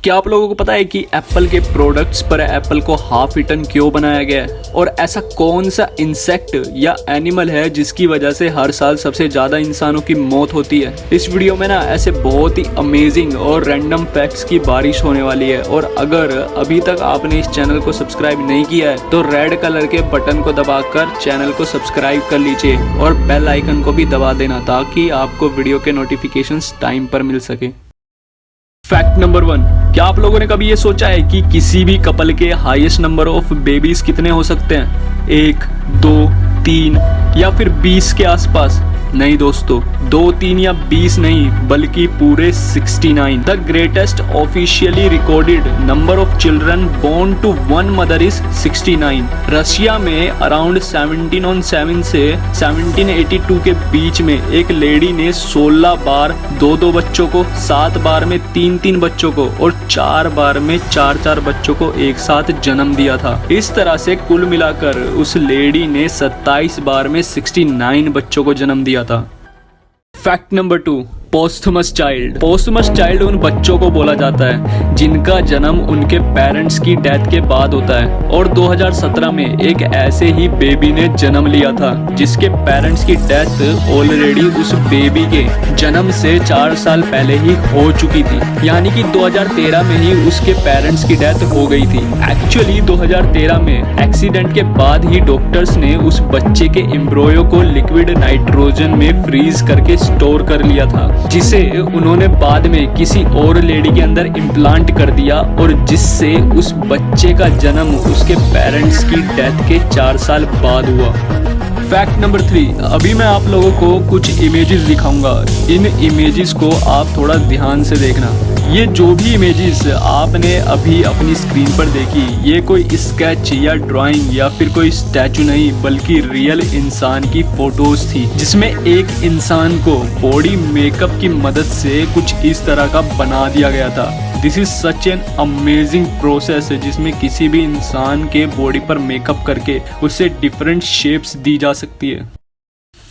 क्या आप लोगों को पता है कि एप्पल के प्रोडक्ट्स पर एप्पल को हाफ इटन क्यों बनाया गया है और ऐसा कौन सा इंसेक्ट या एनिमल है जिसकी वजह से हर साल सबसे ज्यादा इंसानों की मौत होती है। इस वीडियो में ना ऐसे बहुत ही अमेजिंग और रैंडम फैक्ट्स की बारिश होने वाली है। और अगर अभी तक आपने इस चैनल को सब्सक्राइब नहीं किया है तो रेड कलर के बटन को दबाकर चैनल को सब्सक्राइब कर लीजिए और बेल आइकन को भी दबा देना ताकि आपको वीडियो के नोटिफिकेशंस टाइम पर मिल सके। फैक्ट नंबर 1, क्या आप लोगों ने कभी ये सोचा है कि किसी भी कपल के हाईएस्ट नंबर ऑफ बेबीज कितने हो सकते हैं? 1, 2, 3 या फिर 20 के आसपास? नहीं दोस्तों, 2, 3 या 20 नहीं बल्कि पूरे 69। The greatest officially recorded number of children born to one mother is 69। Russia में अराउंड 1707 से 1782 के बीच में एक लेडी ने 16 बार 2-2 बच्चों को, 7 बार में 3-3 बच्चों को और 4 बार में 4-4 बच्चों को एक साथ जन्म दिया था। इस तरह से कुल मिलाकर उस लेडी ने 27 बार में 69 बच्चों को जन्म दिया था। Fact number 2, posthumous child. Posthumous child उन बच्चों को बोला जाता है जिनका जन्म उनके पेरेंट्स की डेथ के बाद होता है। और 2017 में एक ऐसे ही बेबी ने जन्म लिया था जिसके पेरेंट्स की डेथ ऑलरेडी उस बेबी के जन्म से 4 साल पहले ही हो चुकी थी, यानी कि 2013 में ही उसके पेरेंट्स की डेथ हो गई थी। एक्चुअली 2013 में एक्सीडेंट के बाद ही डॉक्टर्स ने उस बच्चे के एम्ब्रियो को लिक्विड नाइट्रोजन में फ्रीज करके स्टोर कर लिया था, जिसे उन्होंने बाद में किसी और लेडी के अंदर इम्प्लांट कर दिया और जिससे उस बच्चे का जन्म उसके पेरेंट्स की डेथ के 4 साल बाद हुआ। फैक्ट नंबर 3, अभी मैं आप लोगों को कुछ इमेजेस दिखाऊंगा। इन इमेजेस को आप थोड़ा ध्यान से देखना। ये जो भी इमेजेस आपने अभी अपनी स्क्रीन पर देखी, ये कोई स्केच या ड्राइंग या फिर कोई स्टैचू नहीं बल्कि रियल इंसान की फोटोज थी, जिसमें एक इंसान को बॉडी मेकअप की मदद से कुछ इस तरह का बना दिया गया था। This is such an amazing process जिसमें किसी भी इंसान के बॉडी पर मेकअप करके उससे डिफरेंट शेप्स दी जा सकती है।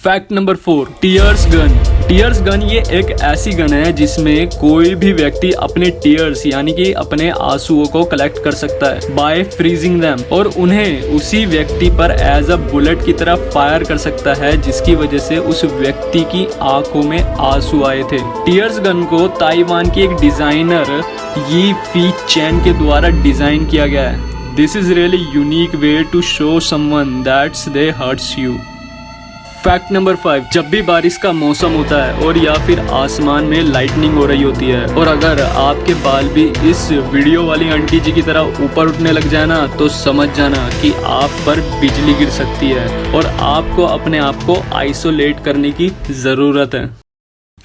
Fact number 4, tears gun. Tears gun ये एक ऐसी गन है जिसमें कोई भी व्यक्ति अपने टीयर्स यानी कि अपने आंसुओं को कलेक्ट कर सकता है बाय फ्रीजिंग देम और उन्हें उसी व्यक्ति पर एज अ बुलेट की तरह फायर कर सकता है, जिसकी वजह से उस व्यक्ति की आंखों में आंसू आए थे। टीयर्स गन को ताइवान की एक डिजाइनर यी फी चैन के द्वारा डिजाइन किया गया है। This is really unique way to show someone that's they hurts you. Fact number 5, जब भी बारिश का मौसम होता है और या फिर आसमान में लाइटनिंग हो रही होती है और अगर आपके बाल भी इस वीडियो वाली आंटी जी की तरह ऊपर उठने लग जाए ना तो समझ जाना कि आप पर बिजली गिर सकती है और आपको अपने आप को आइसोलेट करने की ज़रूरत है।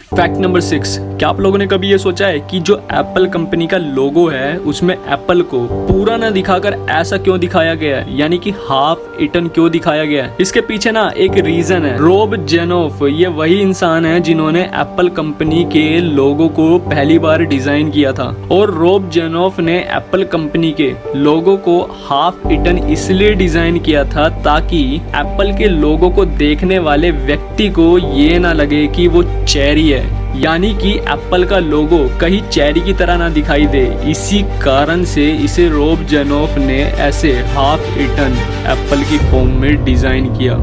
फैक्ट नंबर 6, क्या आप लोगों ने कभी ये सोचा है कि जो एप्पल कंपनी का लोगो है उसमें एप्पल को पूरा ना दिखाकर ऐसा क्यों दिखाया गया है, यानी कि हाफ इटन क्यों दिखाया गया है? इसके पीछे ना एक रीजन है। रोब जेनोफ ये वही इंसान है जिन्होंने एप्पल कंपनी के लोगो को पहली बार डिजाइन किया था और रोब जेनोफ ने एप्पल कंपनी के लोगो को हाफ इटन इसलिए डिजाइन किया था ताकि एप्पल के लोगो को देखने वाले व्यक्ति को ये ना लगे कि वो चेरी है, यानी कि एप्पल का लोगो कहीं चेरी की तरह ना दिखाई दे। इसी कारण से इसे रोब जेनोफ ने ऐसे हाफ इटन एप्पल की फॉर्म में डिजाइन किया।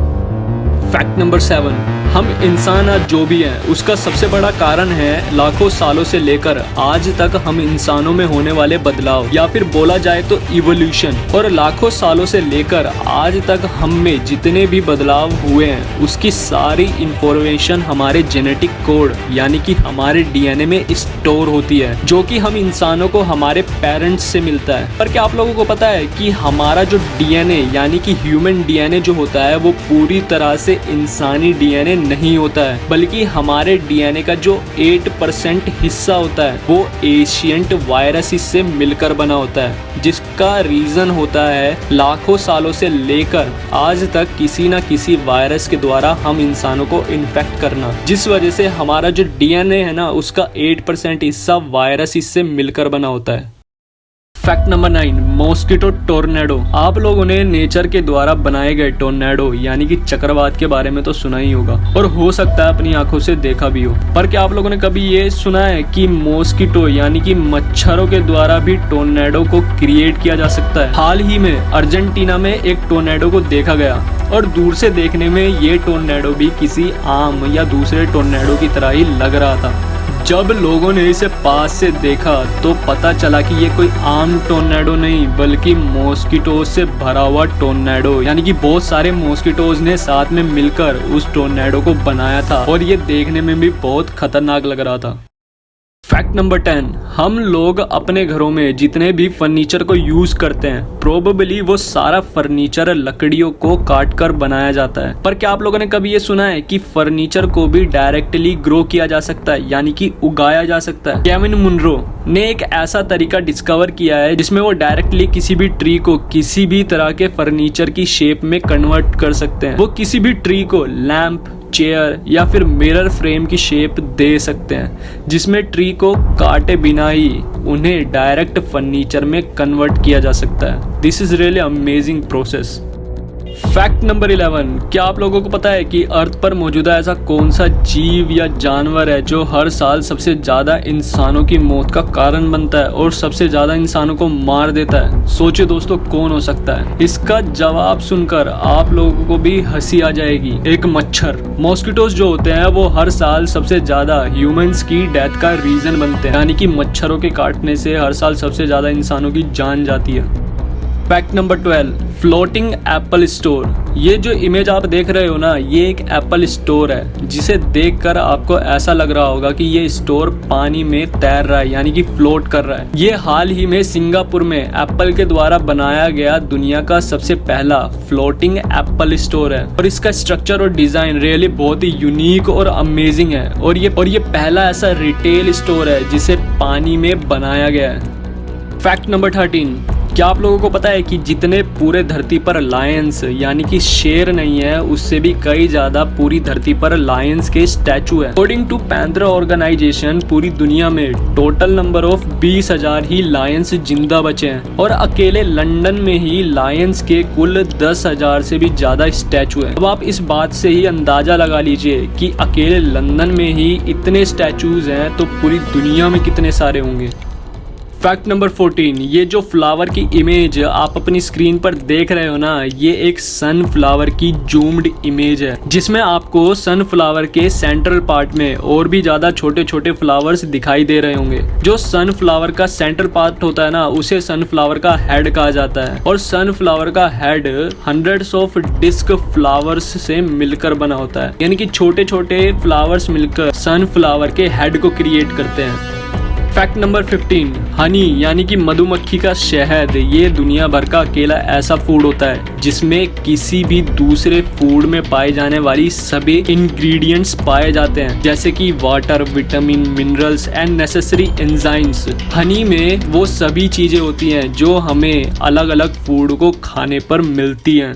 फैक्ट नंबर 7, हम इंसान आज जो भी हैं उसका सबसे बड़ा कारण है लाखों सालों से लेकर आज तक हम इंसानों में होने वाले बदलाव या फिर बोला जाए तो इवोल्यूशन। और लाखों सालों से लेकर आज तक हम में जितने भी बदलाव हुए हैं उसकी सारी इंफॉर्मेशन हमारे जेनेटिक कोड यानी कि हमारे डीएनए में स्टोर होती है, जो कि हम इंसानों को हमारे पेरेंट्स से मिलता है। पर क्या आप लोगों को पता है कि हमारा जो डीएनए यानी कि ह्यूमन डीएनए जो होता है वो पूरी तरह से इंसानी डीएनए नहीं होता है, बल्कि हमारे डीएनए का जो 8% हिस्सा होता है वो एशियंट वायरस से मिलकर बना होता है, जिसका रीजन होता है लाखों सालों से लेकर आज तक किसी ना किसी वायरस के द्वारा हम इंसानों को इन्फेक्ट करना, जिस वजह से हमारा जो डीएनए है ना उसका 8% हिस्सा वायरस से मिलकर बना होता है। Fact number 9, mosquito tornado. आप लोगों ने नेचर के द्वारा बनाए गए टोर्नेडो यानी कि चक्रवात के बारे में तो सुना ही होगा और हो सकता है अपनी आंखों से देखा भी हो, पर क्या आप लोगों ने कभी ये सुना है कि मॉस्किटो यानी कि मच्छरों के द्वारा भी टोर्नेडो को क्रिएट किया जा सकता है। हाल ही में अर्जेंटीना में एक टोर्नेडो को देखा गया और दूर से देखने में ये टोर्नेडो भी किसी आम या दूसरे टोर्नेडो की तरह ही लग रहा था। जब लोगों ने इसे पास से देखा तो पता चला कि ये कोई आम टोर्नेडो नहीं बल्कि मॉस्किटोज से भरा हुआ टोर्नेडो, यानी कि बहुत सारे मॉस्किटोज ने साथ में मिलकर उस टोर्नेडो को बनाया था और ये देखने में भी बहुत खतरनाक लग रहा था। फैक्ट नंबर 10, हम लोग अपने घरों में जितने भी फर्नीचर को यूज करते हैं प्रोबेबली वो सारा फर्नीचर लकड़ियों को काट कर बनाया जाता है। पर क्या आप लोगों ने कभी ये सुना है कि फर्नीचर को भी डायरेक्टली ग्रो किया जा सकता है यानी कि उगाया जा सकता है। केविन मुनरो ने एक ऐसा तरीका डिस्कवर किया है जिसमें वो डायरेक्टली किसी भी ट्री को किसी भी तरह के फर्नीचर की शेप में कन्वर्ट कर सकते हैं। वो किसी भी ट्री को लैंप, चेयर या फिर मिरर फ्रेम की शेप दे सकते हैं जिसमें ट्री को काटे बिना ही उन्हें डायरेक्ट फर्नीचर में कन्वर्ट किया जा सकता है। This is really amazing process. Fact number 11, क्या आप लोगों को पता है कि अर्थ पर मौजूदा ऐसा कौन सा जीव या जानवर है जो हर साल सबसे ज्यादा इंसानों की मौत का कारण बनता है और सबसे ज्यादा इंसानों को मार देता है? सोचिए दोस्तों, कौन हो सकता है? इसका जवाब सुनकर आप लोगों को भी हंसी आ जाएगी। एक मच्छर। मॉस्किटोज जो होते हैं वो हर साल सबसे ज्यादा ह्यूमंस की डेथ का रीजन बनते हैं, यानी कि मच्छरों के काटने से हर साल सबसे ज्यादा इंसानों की जान जाती है। Fact number 12, floating Apple store. ये जो इमेज आप देख रहे हो ना, ये एक एप्पल स्टोर है जिसे देखकर आपको ऐसा लग रहा होगा कि ये स्टोर पानी में तैर रहा है यानी कि फ्लोट कर रहा है। ये हाल ही में सिंगापुर में एप्पल के द्वारा बनाया गया दुनिया का सबसे पहला फ्लोटिंग एप्पल स्टोर है और इसका स्ट्रक्चर और डिजाइन रियली बहुत ही यूनिक और अमेजिंग है और ये पहला ऐसा रिटेल स्टोर है जिसे पानी में बनाया गया है। फैक्ट नंबर 13, क्या आप लोगों को पता है कि जितने पूरे धरती पर लायंस यानी कि शेर नहीं है उससे भी कई ज्यादा पूरी धरती पर लायंस के स्टैचू है। अकॉर्डिंग टू पैंथेरा ऑर्गेनाइजेशन पूरी दुनिया में total number of 20,000 he Lions जिंदा बचे हैं और अकेले लंदन में ही लायंस के कुल 10,000 से भी ज्यादा स्टैचू है। अब आप इस बात से ही अंदाजा लगा लीजिए कि अकेले लंदन में ही इतने स्टैचूज हैं तो पूरी दुनिया में कितने सारे होंगे। फैक्ट नंबर 14, ये जो फ्लावर की इमेज आप अपनी स्क्रीन पर देख रहे हो ना, ये एक सनफ्लावर की जूम्ड इमेज है जिसमें आपको सनफ्लावर के सेंट्रल पार्ट में और भी ज्यादा छोटे छोटे फ्लावर्स दिखाई दे रहे होंगे। जो सनफ्लावर का सेंट्रल पार्ट होता है ना, उसे सनफ्लावर का हेड कहा जाता है और सनफ्लावर का head hundreds of disc flowers से मिलकर बना होता है, यानी कि छोटे छोटे फ्लावर्स मिलकर सनफ्लावर के हेड को क्रिएट करते हैं। फैक्ट नंबर 15, हनी यानी कि मधुमक्खी का शहद। ये दुनिया भर का अकेला ऐसा फूड होता है जिसमें किसी भी दूसरे फूड में पाए जाने वाली सभी इंग्रेडिएंट्स पाए जाते हैं, जैसे कि water, vitamin, minerals and necessary enzymes. Honey में वो सभी चीजें होती हैं जो हमें अलग अलग फूड को खाने पर मिलती हैं।